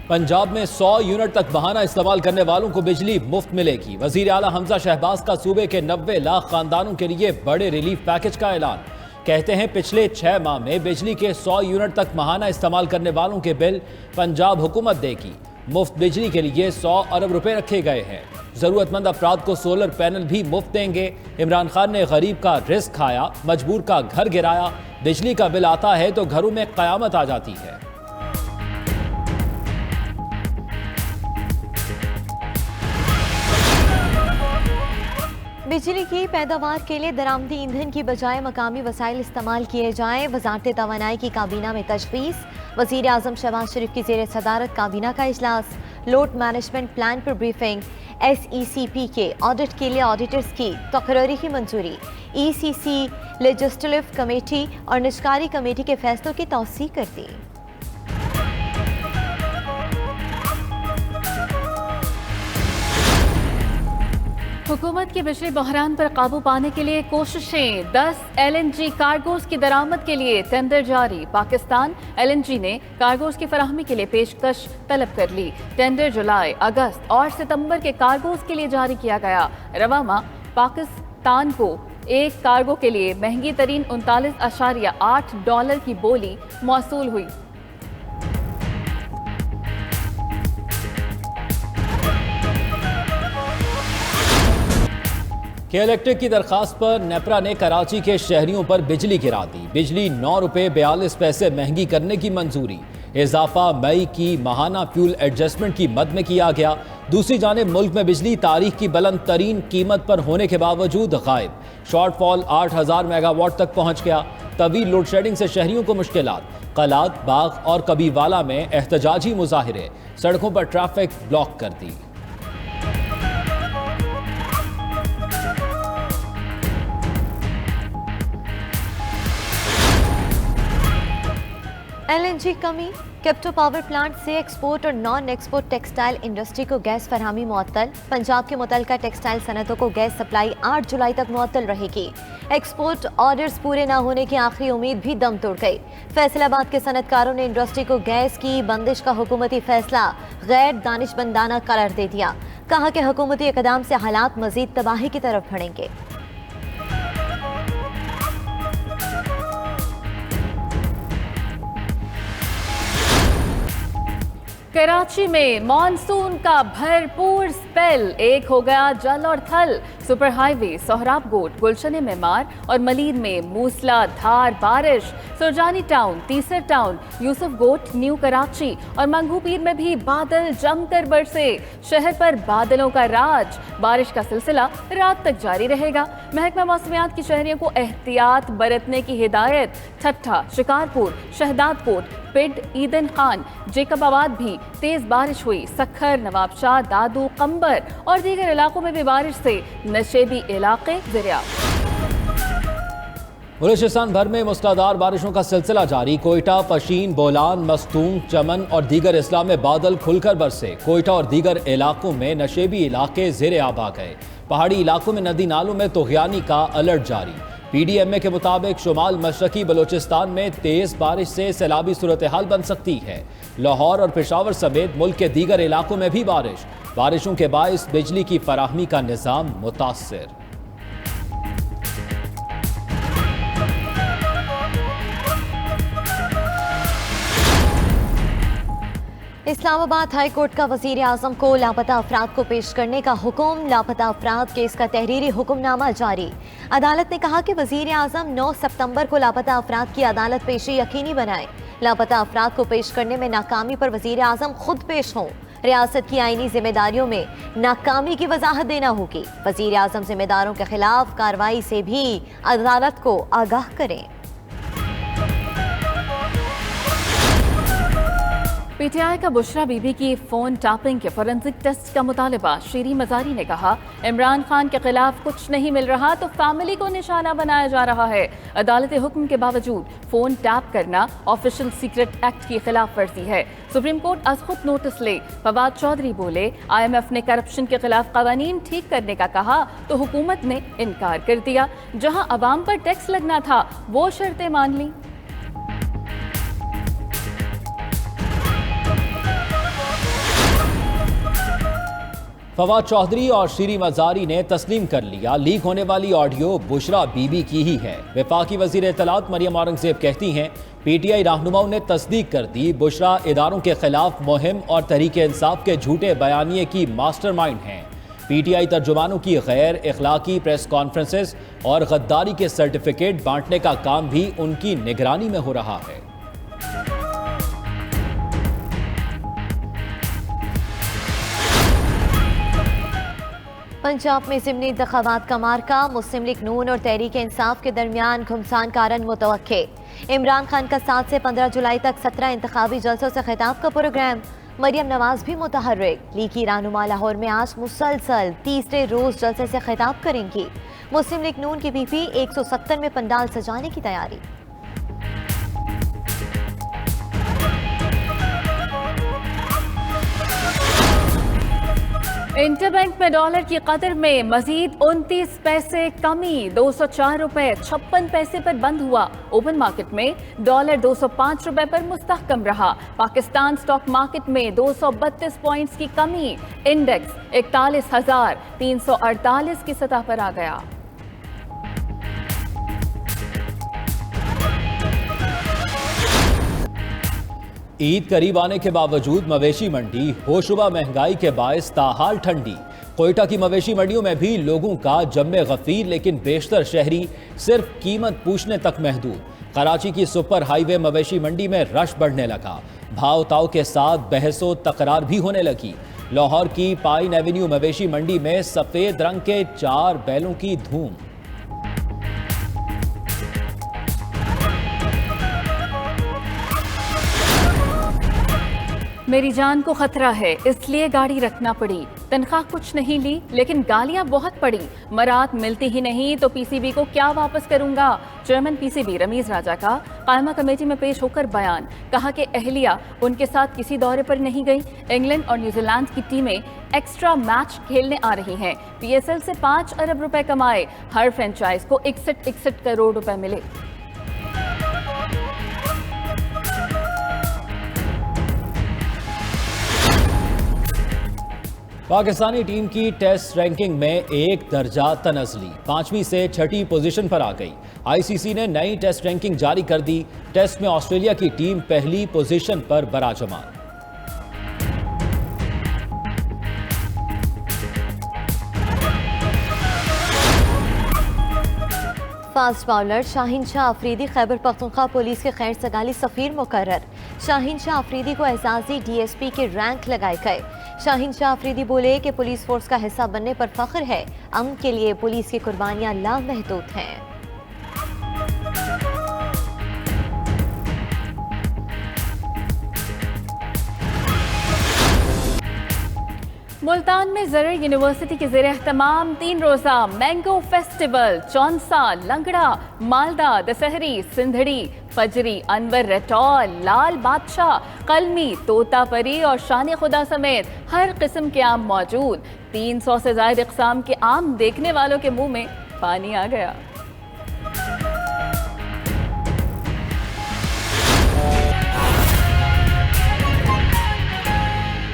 पंजाब में 100 यूनिट तक बहाना इस्तेमाल करने वालों को बिजली मुफ्त मिलेगी। वजीर आला हमजा शहबाज का सूबे के 90 लाख खानदानों के लिए बड़े रिलीफ पैकेज का ऐलान। कहते हैं पिछले 6 माह में बिजली के 100 यूनिट तक बहाना इस्तेमाल करने वालों के बिल पंजाब हुकूमत देगी। मुफ्त बिजली के लिए 100 अरब रुपए रखे गए हैं। जरूरतमंद अफराद को सोलर पैनल भी मुफ्त देंगे। इमरान खान ने गरीब का रिस्क खाया, मजबूर का घर गिराया। बिजली का बिल आता है तो घरों में कयामत आ जाती है। बिजली की पैदावार के लिए दरामदी ईंधन की बजाय मकामी वसाइल इस्तेमाल किए जाएं। वजारत तवानाई की काबीना में तजवीज़। वज़ीर आज़म शहबाज शरीफ की ज़ेर सदारत काबीना का इजलास। लोड मैनेजमेंट प्लान पर ब्रीफिंग। SECP के ऑडिट के लिए ऑडिटर्स की तकरीरी की मंजूरी। ECC लेजिस्लेटिव कमेटी और निष्कारी कमेटी के फैसलों की तौसीक कर दी। हुकूमत की बिजली बहरान पर काबू पाने के लिए कोशिशें। 10 LNG कार्गोज की दरामद के लिए टेंडर जारी। पाकिस्तान LNG ने कार्गोज की फराहमी के लिए पेशकश तलब कर ली। टेंडर जुलाई, अगस्त और सितंबर के कार्गोज के लिए जारी किया गया। रवा माह पाकिस्तान को एक कार्गो के लिए महंगी तरीन $39.8 की बोली मौसूल हुई। के इलेक्ट्रिक की दरखास्त पर नेपरा ने कराची के शहरियों पर बिजली गिरा दी। बिजली 9 रुपए 42 पैसे महंगी करने की मंजूरी। इजाफा मई की माहाना फ्यूल एडजस्टमेंट की मद में किया गया। दूसरी जानिब मुल्क में बिजली तारीख की बुलंद तरीन कीमत पर होने के बावजूद गायब। शॉर्टफॉल 8000 मेगावाट तक पहुंच गया। तवील लोड शेडिंग से शहरियों को मुश्किलात। कलात, बाग और कबीवाला में एहतजाजी मुजाहिरे। सड़कों पर ट्रैफिक ब्लॉक कर दी। LNG कमी। कैप्टो पावर प्लांट से एक्सपोर्ट और नॉन एक्सपोर्ट टेक्सटाइल इंडस्ट्री को गैस फरहमी मुअत्तल। पंजाब के मुतल्लिका टेक्सटाइल सनतों को गैस सप्लाई 8 जुलाई तक मुअत्तल रहेगी। एक्सपोर्ट ऑर्डर्स पूरे न होने की आखिरी उम्मीद भी दम तोड़ गई। फैसलाबाद के सनतकारों ने इंडस्ट्री को गैस की बंदिश का हुकूमती फैसला गैर दानिशमंदाना करार दे दिया। कहा कि हुकूमती इक़दाम से हालात मजीद तबाही की तरफ बढ़ेंगे। कराची में मानसून का भरपूर स्पेल। एक हो गया जल और थल। सुपर हाईवे सोहराबकोट, गुलशन मेमार और मलीर में मूसलाधार बारिश। सुरजानी टाउन, तीसर टाउन, यूसुफ गोट, न्यू कराची और मंगूपीर में भी बादल जमकर बरसे। शहर पर बादलों का राज। बारिश का सिलसिला रात तक जारी रहेगा। महकमा मौसमियात की शहरियों को एहतियात बरतने की हिदायत। ठट्ठा, शिकारपुर, शहदादकोट, पिंड, ईदन खान, जेकबाबाद भी तेज बारिश हुई। सखर, नवाबशाह, दादू, कंबर और दीगर इलाकों में भी बारिश से नशेबी इलाके ज़िरिया। बलूचिस्तान भर में मूसलाधार बारिशों का सिलसिला जारी। कोयटा, पशीन, बोलान, मस्तूम, चमन और दीगर अजला में बादल खुलकर बरसे। कोयटा और दीगर इलाकों में नशेबी इलाके ज़ेरे आब आ गए। पहाड़ी इलाकों में नदी नालों में तुग़यानी का अलर्ट जारी। PDMA के मुताबिक शुमाल मशरकी बलूचिस्तान में तेज बारिश से सैलाबी सूरत हाल बन सकती है। लाहौर और पेशावर समेत मुल्क के दीगर इलाकों में भी बारिशों के बायस बिजली की फराहमी का निज़ाम मुतासिर। इस्लामाबाद हाई कोर्ट का वजीर आजम को लापता अफराद को पेश करने का हुक्म। लापता अफराद केस का तहरीरी हुक्मनामा जारी। अदालत ने कहा कि वजीर आजम 9 सितंबर को लापता अफराद की अदालत पेशी यकीनी बनाए। लापता अफराद को पेश करने में नाकामी पर वजीर आजम खुद पेश हों। रियासत की आईनी जिम्मेदारियों में नाकामी की वजाहत देना होगी। वजीर आजम जिम्मेदारों के खिलाफ कार्रवाई से भी अदालत को आगाह करें। PTI का बुशरा बीबी की फोन टैपिंग के फोरेंसिक टेस्ट का मुतालबा। शीरी मजारी ने कहा, इमरान खान के खिलाफ कुछ नहीं मिल रहा तो फैमिली को निशाना बनाया जा रहा है। अदालत हुक्म के बावजूद फोन टैप करना ऑफिशियल सीक्रेट एक्ट की खिलाफ वर्जी है। सुप्रीम कोर्ट आज खुद नोटिस ले। फवाद चौधरी बोले, IMF ने करप्शन के खिलाफ कवानीन ठीक करने का कहा तो हुकूमत ने इनकार कर दिया। जहां अवाम पर टैक्स लगना था वो शर्तें मान ली। फवाद चौधरी और शीरी मजारी ने तस्लीम कर लिया लीक होने वाली ऑडियो बुशरा बीबी की ही है। वफाकी वजीर इत्तलात मरियम औरंगजेब कहती हैं PTI रहनुमाओं ने तस्दीक कर दी बुशरा इदारों के खिलाफ मुहिम और तहरीक इंसाफ के झूठे बयानिए की मास्टरमाइंड हैं। PTI तर्जुमानों की गैर इखलाकी प्रेस कॉन्फ्रेंसेस और गद्दारी के सर्टिफिकेट बांटने का काम भी उनकी निगरानी में हो रहा है। पंजाब में ज़िमनी इंतखाबात का मार्का, मुस्लिम लीग नून और तहरीक इंसाफ के दरमियान घुमसान कारण मुतवक्के। इमरान खान का 7 से 15 जुलाई तक 17 इंतखाबी जलसों से खिताब का प्रोग्राम। मरियम नवाज भी मुतहर्रिक। लीगी रहनुमा लाहौर में आज मुसलसल तीसरे रोज जलसे से खिताब करेंगी। मुस्लिम लीग नून की BP 170 में पंडाल सजाने की तैयारी। इंटरबैंक में डॉलर की कदर में मजीद 29 पैसे कमी, 204 रुपए 56 पैसे पर बंद हुआ। ओपन मार्केट में डॉलर 205 रुपए पर मुस्तहकम रहा। पाकिस्तान स्टॉक मार्केट में 232 पॉइंट्स की कमी, इंडेक्स 41,348 की सतह पर आ गया। ईद करीब आने के बावजूद मवेशी मंडी होशुबा महंगाई के बायस ताहाल ठंडी। कोयटा की मवेशी मंडियों में भी लोगों का जम्मे गफीर, लेकिन बेशतर शहरी सिर्फ कीमत पूछने तक महदूद। कराची की सुपर हाईवे मवेशी मंडी में रश बढ़ने लगा। भाव ताव के साथ बहसो तकरार भी होने लगी। लाहौर की पाइन एवेन्यू मवेशी मंडी में सफेद रंग के 4 बैलों की धूम। मेरी जान को खतरा है इसलिए गाड़ी रखना पड़ी। तनख्वाह कुछ नहीं ली लेकिन गालियां बहुत पड़ी। मराद मिलती ही नहीं तो PCB को क्या वापस करूंगा। चेयरमैन PCB रमीज राजा का कायमा कमेटी में पेश होकर बयान। कहा कि अहलिया उनके साथ किसी दौरे पर नहीं गई। इंग्लैंड और न्यूजीलैंड की टीमें एक्स्ट्रा मैच खेलने आ रही हैं। PSL से 5 अरब रुपए कमाए। हर फ्रेंचाइज को 61 करोड़ रुपए मिले। पाकिस्तानी टीम की टेस्ट रैंकिंग में एक दर्जा तनज़ली 5वीं से 6ठी पोजीशन पर आ गई। ICC ने नई टेस्ट रैंकिंग जारी कर दी। टेस्ट में ऑस्ट्रेलिया की टीम पहली पोजीशन पर बराजमान। Fast bowler Shaheen Shah Afridi Khyber Pakhtunkhwa police के खैर सगाली सफीर मुकर्रर। शाहीन शाह अफरीदी को एजाजी DSP के रैंक लगाए गए। शाहीन शाह अफरीदी बोले कि पुलिस फोर्स का हिस्सा बनने पर फख्र है। अमन के लिए पुलिस की कुर्बानियां लामहदूद हैं। मुल्तान में ज़रर यूनिवर्सिटी के ज़ेर एहतमाम 3 रोज़ा मैंगो फेस्टिवल, चौंसा, लंगड़ा, मालदा, दशहरी, सिंधड़ी, फजरी, अनवर रटौल, लाल बादशाह, कलमी, तोता परी और शान खुदा समेत हर किस्म के आम मौजूद। 300 से ज़ायद इक़साम के आम देखने वालों के मुंह में पानी आ गया।